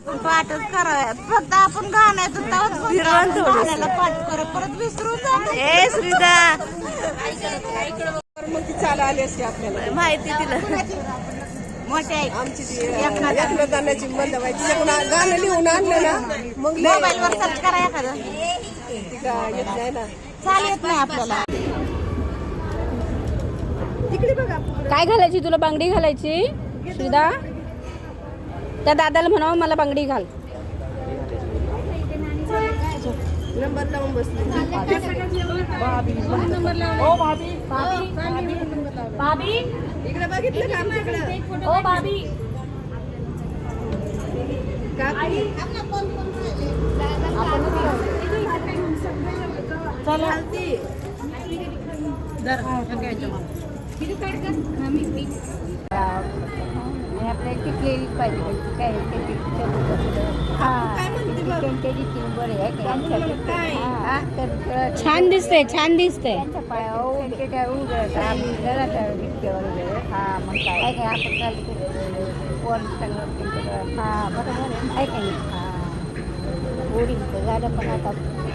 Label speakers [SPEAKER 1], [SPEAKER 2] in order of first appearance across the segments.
[SPEAKER 1] पाठच कराव्यात फक्त आपण गाण्याचं गाण्याला पाठ कर परत विसरून जातो. ए श्रीदा
[SPEAKER 2] चाल आली असते आपल्याला
[SPEAKER 1] माहिती तिला मोठ्या
[SPEAKER 2] आमची गाण्याची बंद व्हायची गाणं लिहून आणलं ना मग
[SPEAKER 1] मोबाईल वर सर्च करा एखादं
[SPEAKER 2] येत नाही ना
[SPEAKER 1] चाल येत नाही आपल्याला.
[SPEAKER 2] तिकडे बघा
[SPEAKER 3] काय घालायची तुला? बांगडी घालायची श्रीदा? त्या दादाला म्हणावं मला बांगडी घाल.
[SPEAKER 2] नंबर लावून बसले
[SPEAKER 3] भाभी
[SPEAKER 2] इकडे बघितलं का आमच्याकडे
[SPEAKER 3] ओ भाभी आपल्या टिकलेली पाहिजे काय छान दिसते छान दिसते.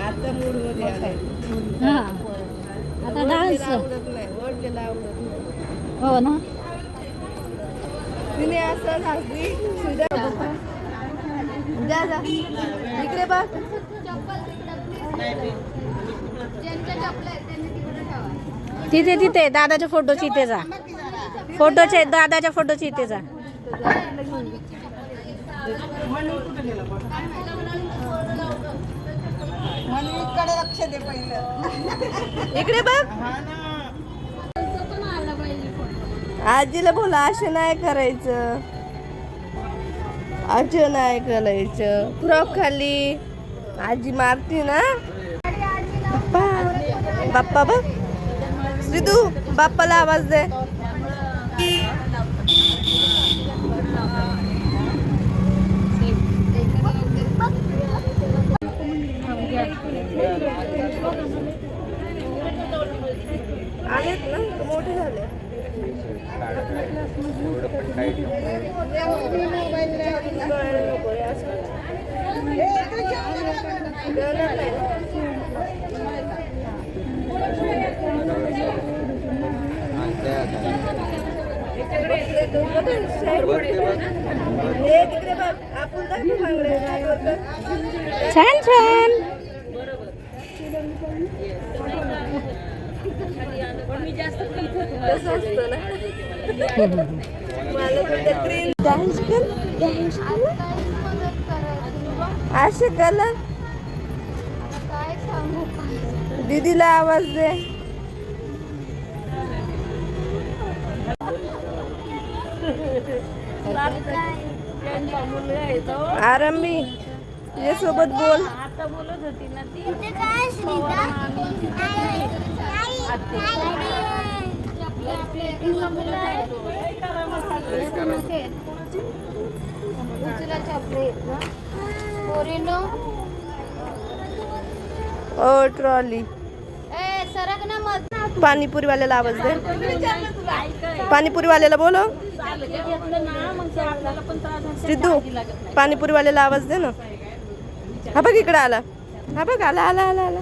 [SPEAKER 2] आता मूड मध्ये
[SPEAKER 3] आता डान्स
[SPEAKER 2] आवडत नाही ओढलेला आवडत नाही.
[SPEAKER 3] हो ना.
[SPEAKER 2] तिने असं हसली जा इकडे बघ
[SPEAKER 3] तिथे तिथे दादाच्या फोटोची इथे जा. फोटोचे दादाच्या फोटोची इथे जा.
[SPEAKER 2] इकडे लक्ष दे पहिलं इकडे बघ आजीला बोला असं नाही करायचं असं नाही करायचं. फ्रॉक खाली आजी मारती ना. बाप्पा बघ श्रीदू बाप्पाला आवाज दे. आलेत ना मोठे झाले.
[SPEAKER 3] छान छान.
[SPEAKER 2] असे कलर दीदीला आवाज दे. आरंभी तुझ्या सोबत बोल.
[SPEAKER 3] आता बोलत होती ना ती.
[SPEAKER 2] ओ ट्रॉली पाणीपुरी वाल्याला आवाज दे. पाणीपुरी वाल्याला बोलो. सिद्धू पाणीपुरी वाल्याला आवाज दे ना. हा बघ इकडे आला. हा बघ आला आला आला आला.